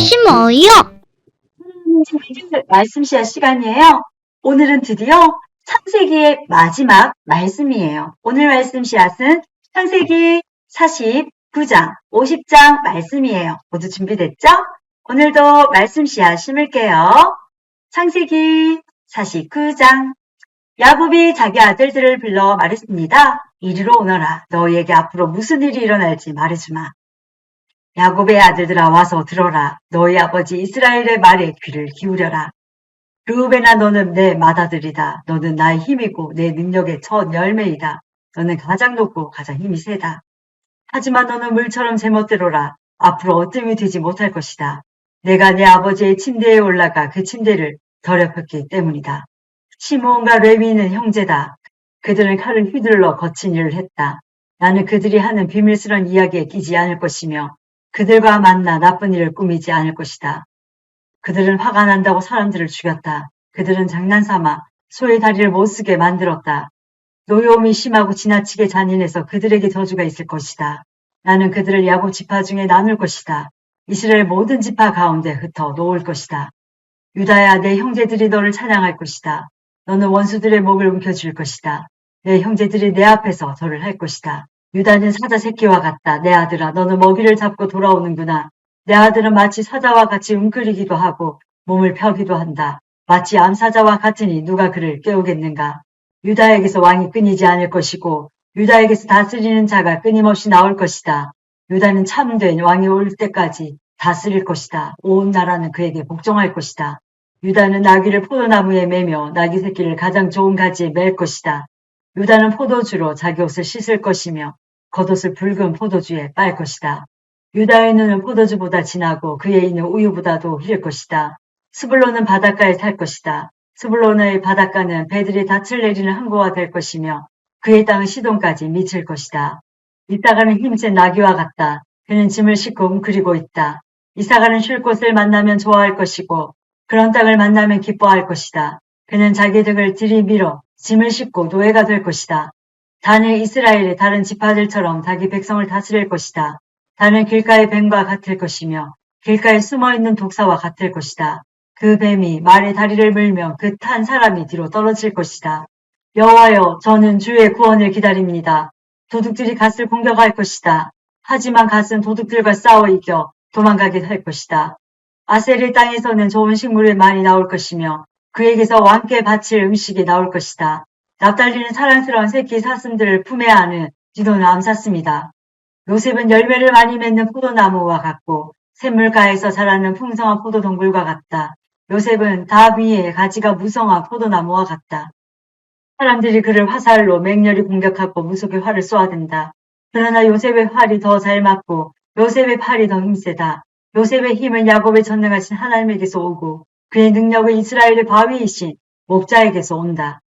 이것이 뭐요? 말씀 시간 시간이에요. 오늘은 드디어 창세기의 마지막 말씀이에요. 오늘 말씀 씨앗은 창세기 49장, 50장 말씀이에요. 모두 준비됐죠? 오늘도 말씀 씨앗 심을게요. 창세기 49장. 야곱이 자기 아들들을 불러 말했습니다. 이리로 오너라. 너희에게 앞으로 무슨 일이 일어날지 말해주마. 야곱의 아들들아 와서 들어라. 너희 아버지 이스라엘의 말에 귀를 기울여라. 르우벤아 너는 내 맏아들이다. 너는 나의 힘이고 내 능력의 첫 열매이다. 너는 가장 높고 가장 힘이 세다. 하지만 너는 물처럼 제멋대로라. 앞으로 어뜸이 되지 못할 것이다. 내가 내 아버지의 침대에 올라가 그 침대를 더럽혔기 때문이다. 시므온과 레위는 형제다. 그들은 칼을 휘둘러 거친 일을 했다. 나는 그들이 하는 비밀스러운 이야기에 끼지 않을 것이며 그들과 만나 나쁜 일을 꾸미지 않을 것이다. 그들은 화가 난다고 사람들을 죽였다. 그들은 장난삼아 소의 다리를 못쓰게 만들었다. 노여움이 심하고 지나치게 잔인해서 그들에게 저주가 있을 것이다. 나는 그들을 야곱 지파 중에 나눌 것이다. 이스라엘 모든 지파 가운데 흩어 놓을 것이다. 유다야, 내 형제들이 너를 찬양할 것이다. 너는 원수들의 목을 움켜쥘 것이다. 내 형제들이 내 앞에서 절을 할 것이다. 유다는 사자 새끼와 같다. 내 아들아, 너는 먹이를 잡고 돌아오는구나. 내 아들은 마치 사자와 같이 웅크리기도 하고 몸을 펴기도 한다. 마치 암사자와 같으니 누가 그를 깨우겠는가. 유다에게서 왕이 끊이지 않을 것이고 유다에게서 다스리는 자가 끊임없이 나올 것이다. 유다는 참된 왕이 올 때까지 다스릴 것이다. 온 나라는 그에게 복종할 것이다. 유다는 나귀를 포도나무에 매며 나귀 새끼를 가장 좋은 가지에 맬 것이다. 유다는 포도주로 자기 옷을 씻을 것이며 겉옷을 붉은 포도주에 빨 것이다. 유다의 눈은 포도주보다 진하고 그의 이는 우유보다도 희릴 것이다. 스불론은 바닷가에 살 것이다. 스불론의 바닷가는 배들이 닻을 내리는 항구가 될 것이며 그의 땅은 시돈까지 미칠 것이다. 이사가는 힘센 나귀와 같다. 그는 짐을 싣고 웅크리고 있다. 이사가는 쉴 곳을 만나면 좋아할 것이고 그런 땅을 만나면 기뻐할 것이다. 그는 자기 등을 들이밀어 짐을 싣고 노예가 될 것이다. 단은 이스라엘의 다른 지파들처럼 자기 백성을 다스릴 것이다. 단은 길가의 뱀과 같을 것이며 길가에 숨어있는 독사와 같을 것이다. 그 뱀이 말의 다리를 물며 그 탄 사람이 뒤로 떨어질 것이다. 여호와여, 저는 주의 구원을 기다립니다. 도둑들이 갓을 공격할 것이다. 하지만 갓은 도둑들과 싸워 이겨 도망가게 할 것이다. 아셀의 땅에서는 좋은 식물이 많이 나올 것이며 그에게서 왕께 바칠 음식이 나올 것이다. 납달리는 사랑스러운 새끼 사슴들을 품에 안은 디도는 암사슴이다. 요셉은 열매를 많이 맺는 포도나무와 같고 샘물가에서 자라는 풍성한 포도동굴과 같다. 요셉은 다 위에 가지가 무성한 포도나무와 같다. 사람들이 그를 화살로 맹렬히 공격하고 무속의 활을 쏘아댄다. 그러나 요셉의 활이 더 잘 맞고 요셉의 팔이 더 힘세다. 요셉의 힘은 야곱의 전능하신 하나님에게서 오고 그의 능력은 이스라엘의 바위이신 목자에게서 온다.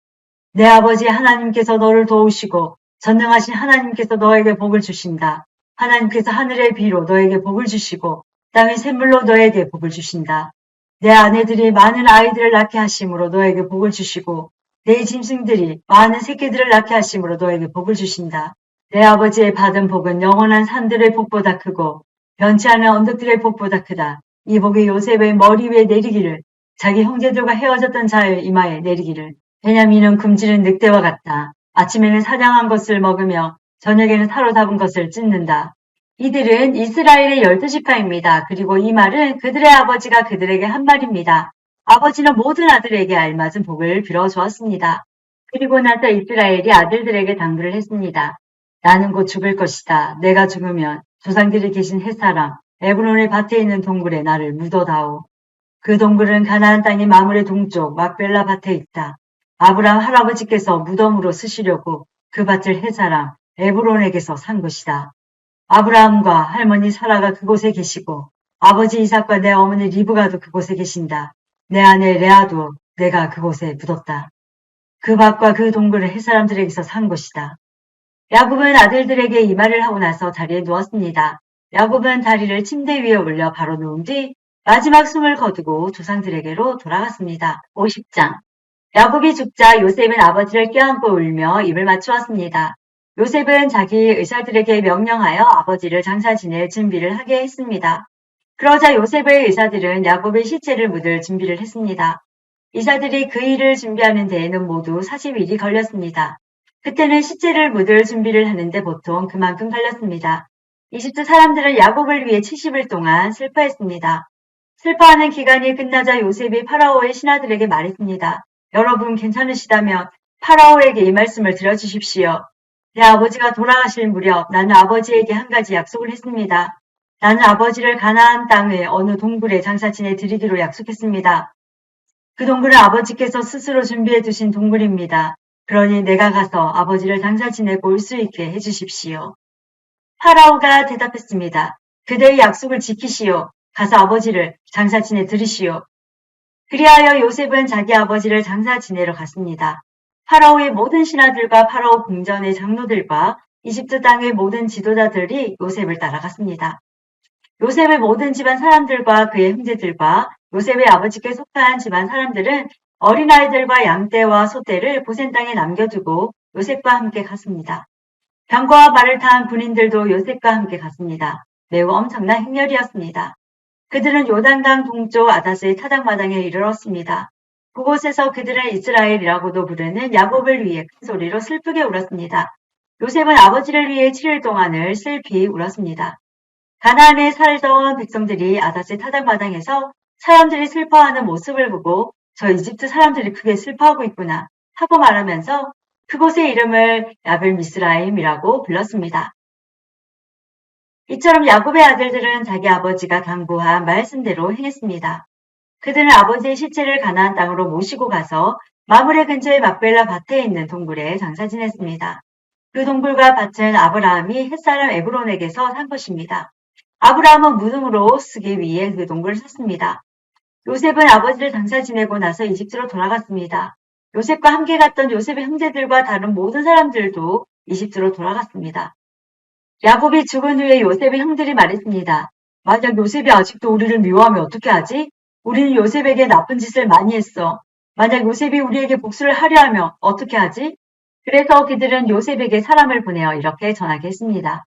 내 아버지 하나님께서 너를 도우시고 전능하신 하나님께서 너에게 복을 주신다. 하나님께서 하늘의 비로 너에게 복을 주시고 땅의 샘물로 너에게 복을 주신다. 내 아내들이 많은 아이들을 낳게 하심으로 너에게 복을 주시고 내 짐승들이 많은 새끼들을 낳게 하심으로 너에게 복을 주신다. 내 아버지의 받은 복은 영원한 산들의 복보다 크고 변치 않은 언덕들의 복보다 크다. 이 복이 요셉의 머리 위에 내리기를 자기 형제들과 헤어졌던 자의 이마에 내리기를. 베냐민은 굶주린 늑대와 같다. 아침에는 사냥한 것을 먹으며 저녁에는 사로잡은 것을 찢는다. 이들은 이스라엘의 12지파입니다. 그리고 이 말은 그들의 아버지가 그들에게 한 말입니다. 아버지는 모든 아들에게 알맞은 복을 빌어주었습니다. 그리고 나서 이스라엘이 아들들에게 당부를 했습니다. 나는 곧 죽을 것이다. 내가 죽으면 조상들이 계신 햇사람 에브론의 밭에 있는 동굴에 나를 묻어다오. 그 동굴은 가나안 땅의 마물의 동쪽 막벨라 밭에 있다. 아브라함 할아버지께서 무덤으로 쓰시려고 그 밭을 햇사람 에브론에게서 산 것이다. 아브라함과 할머니 사라가 그곳에 계시고 아버지 이삭과 내 어머니 리브가도 그곳에 계신다. 내 아내 레아도 내가 그곳에 묻었다. 그 밭과 그 동굴을 햇사람들에게서 산 것이다. 야곱은 아들들에게 이 말을 하고 나서 자리에 누웠습니다. 야곱은 다리를 침대 위에 올려 바로 누운 뒤 마지막 숨을 거두고 조상들에게로 돌아갔습니다. 50장. 야곱이 죽자 요셉은 아버지를 껴안고 울며 입을 맞추었습니다. 요셉은 자기 의사들에게 명령하여 아버지를 장사 지낼 준비를 하게 했습니다. 그러자 요셉의 의사들은 야곱의 시체를 묻을 준비를 했습니다. 의사들이 그 일을 준비하는 데에는 모두 40일이 걸렸습니다. 그때는 시체를 묻을 준비를 하는데 보통 그만큼 걸렸습니다. 이집트 사람들은 야곱을 위해 70일 동안 슬퍼했습니다. 슬퍼하는 기간이 끝나자 요셉이 파라오의 신하들에게 말했습니다. 여러분 괜찮으시다면 파라오에게 이 말씀을 들어주십시오. 내 아버지가 돌아가실 무렵 나는 아버지에게 한 가지 약속을 했습니다. 나는 아버지를 가나안 땅의 어느 동굴에 장사 지내 드리기로 약속했습니다. 그 동굴은 아버지께서 스스로 준비해 두신 동굴입니다. 그러니 내가 가서 아버지를 장사 지내고 올 수 있게 해주십시오. 파라오가 대답했습니다. 그대의 약속을 지키시오. 가서 아버지를 장사 지내 드리시오. 그리하여 요셉은 자기 아버지를 장사 지내러 갔습니다. 파라오의 모든 신하들과 파라오 궁전의 장로들과 이집트 땅의 모든 지도자들이 요셉을 따라갔습니다. 요셉의 모든 집안 사람들과 그의 형제들과 요셉의 아버지께 속한 집안 사람들은 어린아이들과 양떼와 소떼를 고센 땅에 남겨두고 요셉과 함께 갔습니다. 병거와 말을 탄 군인들도 요셉과 함께 갔습니다. 매우 엄청난 행렬이었습니다. 그들은 요단강 동쪽 아다스의 타작마당에 이르렀습니다. 그곳에서 그들은 이스라엘이라고도 부르는 야곱을 위해 큰 소리로 슬프게 울었습니다. 요셉은 아버지를 위해 7일 동안을 슬피 울었습니다. 가나안에 살던 백성들이 아다스 타작마당에서 사람들이 슬퍼하는 모습을 보고 저 이집트 사람들이 크게 슬퍼하고 있구나 하고 말하면서 그곳의 이름을 야벨 미스라임이라고 불렀습니다. 이처럼 야곱의 아들들은 자기 아버지가 당부한 말씀대로 행했습니다. 그들은 아버지의 시체를 가나안 땅으로 모시고 가서 마므레 근처의 막벨라 밭에 있는 동굴에 장사 지냈습니다. 그 동굴과 밭은 아브라함이 햇사람 에브론에게서 산 것입니다. 아브라함은 무덤으로 쓰기 위해 그 동굴을 샀습니다. 요셉은 아버지를 장사 지내고 나서 이집트로 돌아갔습니다. 요셉과 함께 갔던 요셉의 형제들과 다른 모든 사람들도 이집트로 돌아갔습니다. 야곱이 죽은 후에 요셉의 형들이 말했습니다. 만약 요셉이 아직도 우리를 미워하면 어떻게 하지? 우리는 요셉에게 나쁜 짓을 많이 했어. 만약 요셉이 우리에게 복수를 하려 하면 어떻게 하지? 그래서 그들은 요셉에게 사람을 보내어 이렇게 전하게 했습니다.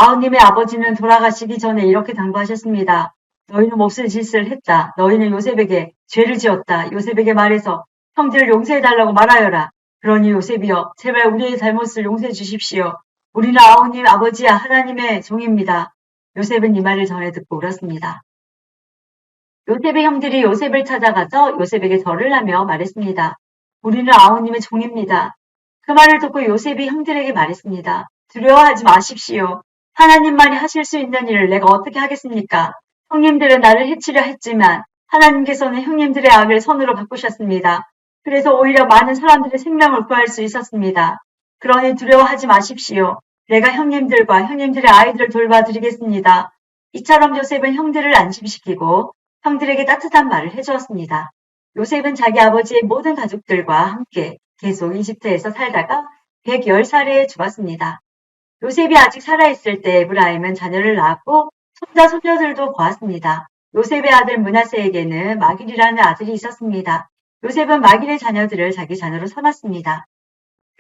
아우님의 아버지는 돌아가시기 전에 이렇게 당부하셨습니다. 너희는 몹쓸 짓을 했다. 너희는 요셉에게 죄를 지었다. 요셉에게 말해서 형제를 용서해달라고 말하여라. 그러니 요셉이여 제발 우리의 잘못을 용서해 주십시오. 우리는 아우님 아버지야 하나님의 종입니다. 요셉은 이 말을 전해 듣고 울었습니다. 요셉의 형들이 요셉을 찾아가서 요셉에게 절을 하며 말했습니다. 우리는 아우님의 종입니다. 그 말을 듣고 요셉이 형들에게 말했습니다. 두려워하지 마십시오. 하나님만이 하실 수 있는 일을 내가 어떻게 하겠습니까? 형님들은 나를 해치려 했지만 하나님께서는 형님들의 악을 선으로 바꾸셨습니다. 그래서 오히려 많은 사람들의 생명을 구할 수 있었습니다. 그러니 두려워하지 마십시오. 내가 형님들과 형님들의 아이들을 돌봐드리겠습니다. 이처럼 요셉은 형들을 안심시키고 형들에게 따뜻한 말을 해주었습니다. 요셉은 자기 아버지의 모든 가족들과 함께 계속 이집트에서 살다가 110살에 죽었습니다. 요셉이 아직 살아있을 때 에브라임은 자녀를 낳았고 손자, 손녀들도 보았습니다. 요셉의 아들 므낫세에게는 마길이라는 아들이 있었습니다. 요셉은 마길의 자녀들을 자기 자녀로 삼았습니다.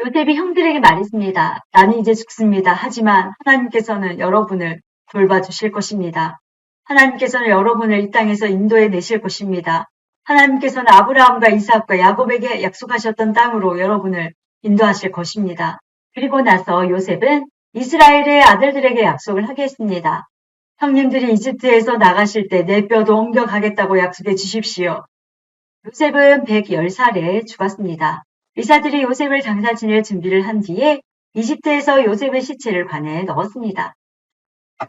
요셉이 형들에게 말했습니다. 나는 이제 죽습니다. 하지만 하나님께서는 여러분을 돌봐주실 것입니다. 하나님께서는 여러분을 이 땅에서 인도해 내실 것입니다. 하나님께서는 아브라함과 이삭과 야곱에게 약속하셨던 땅으로 여러분을 인도하실 것입니다. 그리고 나서 요셉은 이스라엘의 아들들에게 약속을 하게 했습니다. 형님들이 이집트에서 나가실 때 내 뼈도 옮겨가겠다고 약속해 주십시오. 요셉은 110살에 죽었습니다. 의사들이 요셉을 장사 지낼 준비를 한 뒤에 이집트에서 요셉의 시체를 관에 넣었습니다.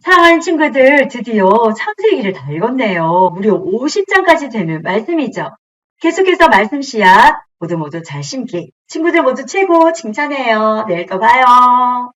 사랑하는 친구들, 드디어 창세기를 다 읽었네요. 무려 50장까지 되는 말씀이죠. 계속해서 말씀 씨앗 모두 잘 심기. 친구들 모두 최고 칭찬해요. 내일 또 봐요.